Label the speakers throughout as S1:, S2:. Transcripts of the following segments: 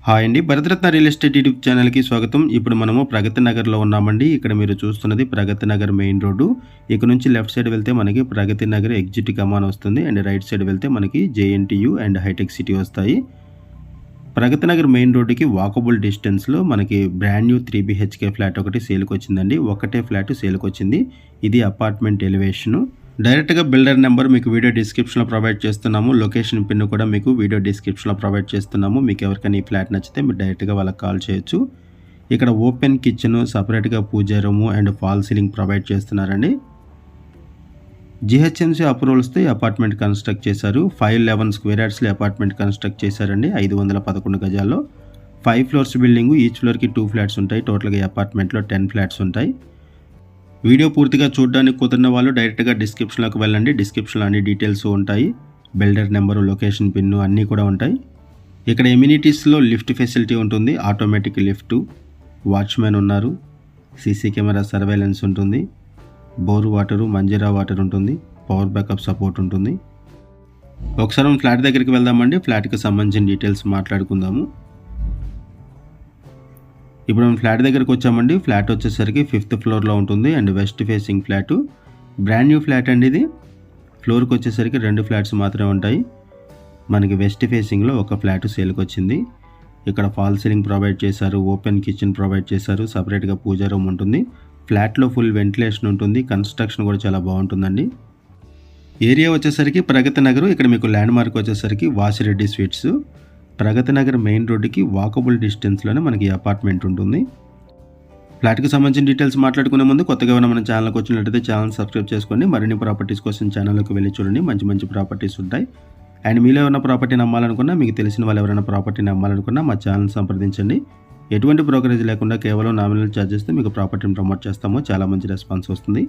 S1: Hi అండి, Bharat Ratna real estate YouTube ఛానల్కి స్వాగతం. ఇప్పుడు మనము ప్రగతి నగర్లో ఉన్నామండి. ఇక్కడ మీరు చూస్తున్నది ప్రగతి నగర్ మెయిన్ రోడ్డు. ఇక్కడ నుంచి లెఫ్ట్ సైడ్ వెళ్తే మనకి ప్రగతి నగర్ ఎగ్జిట్ కమాన్ వస్తుంది అండ్ రైట్ సైడ్ వెళ్తే మనకి జేఎన్టీయు అండ్ హైటెక్ సిటీ వస్తాయి. ప్రగతి నగర్ మెయిన్ రోడ్డుకి వాకబుల్ డిస్టెన్స్లో మనకి బ్రాండ్ న్యూ 3 BHK ఫ్లాట్ ఒకటి సేల్కి వచ్చిందండి. ఒకటే ఫ్లాట్ సేల్కి వచ్చింది. ఇది అపార్ట్మెంట్ ఎలివేషను. డైరెక్ట్గా బిల్డర్ నెంబర్ మీకు వీడియో డిస్క్రిప్షన్లో ప్రొవైడ్ చేస్తున్నాము. లొకేషన్ పిన్ కూడా మీకు వీడియో డిస్క్రిప్షన్లో ప్రొవైడ్ చేస్తున్నాము. మీకు ఎవరికైనా ఈ ఫ్లాట్ నచ్చితే మీరు డైరెక్ట్గా వాళ్ళకి కాల్ చేయొచ్చు. ఇక్కడ ఓపెన్ కిచెన్, సపరేట్గా puja room and fall ceiling provide చేస్తున్నారండి. జిహెచ్ఎంసీ అప్రూవల్స్తో ఈ అపార్ట్మెంట్ కన్స్ట్రక్ట్ చేశారు. 511 స్క్వేర్ యార్డ్స్లో అపార్ట్మెంట్ కన్స్ట్రక్ట్ చేశారండి. 511 గజాల్లో 5 ఫ్లోర్స్ బిల్డింగు. ఈచ్ ఫ్లోర్కి 2 ఫ్లాట్స్ ఉంటాయి. టోటల్గా ఈ అపార్ట్మెంట్లో 10 ఫ్లాట్స్ ఉంటాయి. వీడియో పూర్తిగా చూడడానికి కుదిరిన వాళ్ళు డైరెక్ట్గా డిస్క్రిప్షన్లోకి వెళ్ళండి. డిస్క్రిప్షన్లో అన్ని డీటెయిల్స్ ఉంటాయి. బిల్డర్ నెంబరు, లొకేషన్ పిన్ను అన్నీ కూడా ఉంటాయి. ఇక్కడ ఎమ్యూనిటీస్లో లిఫ్ట్ ఫెసిలిటీ ఉంటుంది. ఆటోమేటిక్ లిఫ్ట్, వాచ్మెన్ ఉన్నారు, సీసీ కెమెరా సర్వేలెన్స్ ఉంటుంది, బోర్ వాటరు, మంజీరా వాటర్ ఉంటుంది, పవర్ బ్యాకప్ సపోర్ట్ ఉంటుంది. ఒకసారి మనం ఫ్లాట్ దగ్గరికి వెళ్దామండి. ఫ్లాట్కి సంబంధించిన డీటెయిల్స్ మాట్లాడుకుందాము. ఇప్పుడు మనం ఫ్లాట్ దగ్గరకు వచ్చామండి. ఫ్లాట్ వచ్చేసరికి 5th ఫ్లోర్లో ఉంటుంది and west facing flat. Brand new flat అండి ఇది. ఫ్లోర్కి వచ్చేసరికి 2 ఫ్లాట్స్ మాత్రమే ఉంటాయి. మనకి వెస్ట్ ఫేసింగ్లో ఒక ఫ్లాట్ సేల్కి వచ్చింది. ఇక్కడ ఫాల్ సీలింగ్ ప్రొవైడ్ చేశారు, ఓపెన్ కిచెన్ ప్రొవైడ్ చేశారు, సపరేట్గా పూజా రూమ్ ఉంటుంది. ఫ్లాట్లో ఫుల్ వెంటిలేషన్ ఉంటుంది. కన్స్ట్రక్షన్ కూడా చాలా బాగుంటుందండి. ఏరియా వచ్చేసరికి ప్రగతి నగరు. ఇక్కడ మీకు ల్యాండ్ మార్క్ వచ్చేసరికి వాసిరెడ్డి స్వీట్స్. ప్రగతి నగర్ మెయిన్ రోడ్డుకి వాకబుల్ డిస్టెన్స్లోనే మనకి అపార్ట్మెంట్ ఉంటుంది. ఫ్లాట్కి సంబంధించిన డీటెయిల్స్ మాట్లాడుకునే ముందు కొత్తగా ఏమైనా మన ఛానల్కి వచ్చినట్లయితే ఛానల్ సబ్స్క్రైబ్ చేసుకోండి. మరిన్ని ప్రాపర్టీస్ కోసం ఛానల్లోకి వెళ్ళి చూడండి. మంచి మంచి ప్రాపర్టీస్ ఉంటాయి. అండ్ మీలో ఏమైనా ప్రాపర్టీని అమ్మాలనుకున్నా, మీకు తెలిసిన వాళ్ళు ఎవరైనా ప్రాపర్టీని అమ్మాలనుకున్నా మా ఛానల్ సంప్రదించండి. ఎటువంటి బ్రోకరేజ్ లేకుండా కేవలం నామినల్ ఛార్జెస్తో మీకు ప్రాపర్టీని ప్రమోట్ చేస్తాము. చాలా మంచి రెస్పాన్స్ వస్తుంది.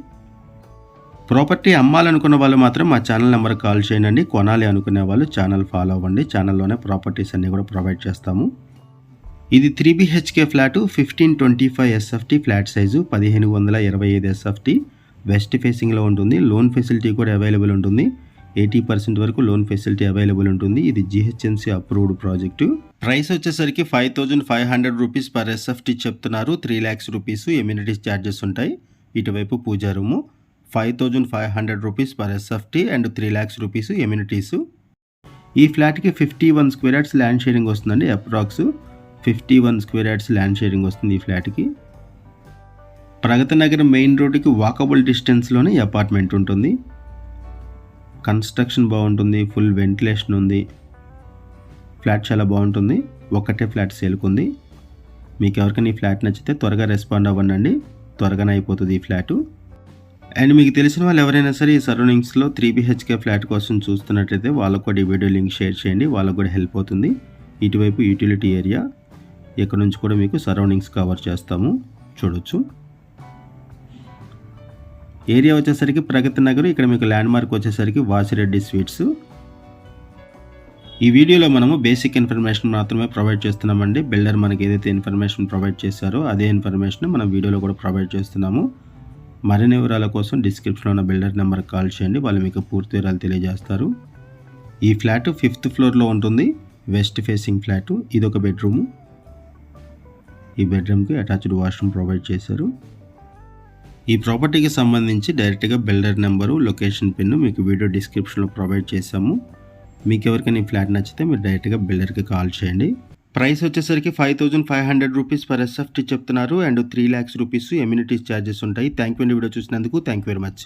S1: ప్రాపర్టీ అమ్మాలనుకున్న వాళ్ళు మాత్రం మా ఛానల్ నెంబర్కి కాల్ చేయండి. కొనాలి అనుకునే వాళ్ళు ఛానల్ ఫాలో అవ్వండి. ఛానల్లోనే ప్రాపర్టీస్ అన్నీ కూడా ప్రొవైడ్ చేస్తాము. ఇది 3 BHK flat, 1525 SFT flat size, 1525 SFT. West ఫేసింగ్లో ఉంటుంది. లోన్ ఫెసిలిటీ కూడా అవైలబుల్ ఉంటుంది. 80% వరకు లోన్ ఫెసిలిటీ అవైలబుల్ ఉంటుంది. ఇది జిహెచ్ఎంసీ అప్రూవ్డ్ ప్రాజెక్టు. ప్రైస్ వచ్చేసరికి 5500 రూపీస్ పర్ SFT చెప్తున్నారు. 3 lakhs రూపీస్ ఎమ్యూనిటీస్ ఛార్జెస్ ఉంటాయి. ఇటువైపు puja room. 5500 rupees per SFT and 3 lakhs rupees amenities. ఈ ఫ్లాట్కి 51 స్క్వేర్ యార్డ్స్ ల్యాండ్ షేరింగ్ వస్తుందండి. Approx 51 square yards land sharing వస్తుంది ఈ ఫ్లాట్కి. ప్రగతి నగర్ మెయిన్ రోడ్డుకి వాకబుల్ డిస్టెన్స్లోనే ఈ అపార్ట్మెంట్ ఉంటుంది. కన్స్ట్రక్షన్ బాగుంటుంది. ఫుల్ వెంటిలేషన్ ఉంది. ఫ్లాట్ చాలా బాగుంటుంది. ఒకటే ఫ్లాట్ సేల్కుంది. మీకు ఎవరికైనా ఈ ఫ్లాట్ నచ్చితే త్వరగా రెస్పాండ్ అవ్వండి. త్వరగానే అయిపోతుంది ఈ ఫ్లాటు. అండ్ మీకు తెలిసిన వాళ్ళు ఎవరైనా సరే ఈ సరౌండింగ్స్లో 3 BHK ఫ్లాట్ కోసం చూస్తున్నట్లయితే వాళ్ళకు కూడా ఈ వీడియో లింక్ షేర్ చేయండి. వాళ్ళకు కూడా హెల్ప్ అవుతుంది. ఇటువైపు యూటిలిటీ ఏరియా. ఇక్కడ నుంచి కూడా మీకు సరౌండింగ్స్ కవర్ చేస్తాము. చూడొచ్చు. ఏరియా వచ్చేసరికి ప్రగతి నగర్. ఇక్కడ మీకు ల్యాండ్ మార్క్ వచ్చేసరికి వాసిరెడ్డి స్వీట్స్. ఈ వీడియోలో మనము బేసిక్ ఇన్ఫర్మేషన్ మాత్రమే ప్రొవైడ్ చేస్తున్నామండి. బిల్డర్ మనకి ఏదైతే ఇన్ఫర్మేషన్ ప్రొవైడ్ చేశారో అదే ఇన్ఫర్మేషన్ మనం వీడియోలో కూడా ప్రొవైడ్ చేస్తున్నాము. మరిన్ని వివరాల కోసం డిస్క్రిప్షన్లో ఉన్న బిల్డర్ నెంబర్కి కాల్ చేయండి. వాళ్ళు మీకు పూర్తి వివరాలు తెలియజేస్తారు. ఈ ఫ్లాట్ 5th ఫ్లోర్లో ఉంటుంది. West facing flat. ఇది ఒక బెడ్రూము. ఈ బెడ్రూమ్కి అటాచ్డ్ వాష్రూమ్ ప్రొవైడ్ చేశారు. ఈ ప్రాపర్టీకి సంబంధించి డైరెక్ట్గా బిల్డర్ నెంబరు, లొకేషన్ పిన్ మీకు వీడియో డిస్క్రిప్షన్లో ప్రొవైడ్ చేశాము. మీకు ఎవరికైనా ఈ ఫ్లాట్ నచ్చితే మీరు డైరెక్ట్గా బిల్డర్కి కాల్ చేయండి. ప్రైస్ వచ్చేసరికి 5500 రూపీస్ పర్ SFT చెప్తున్నారు and 3 lakhs rupees amenities charges ఉంటాయి. థ్యాంక్ యూ అండి వీడియో చూసినందుకు. Thank you very much.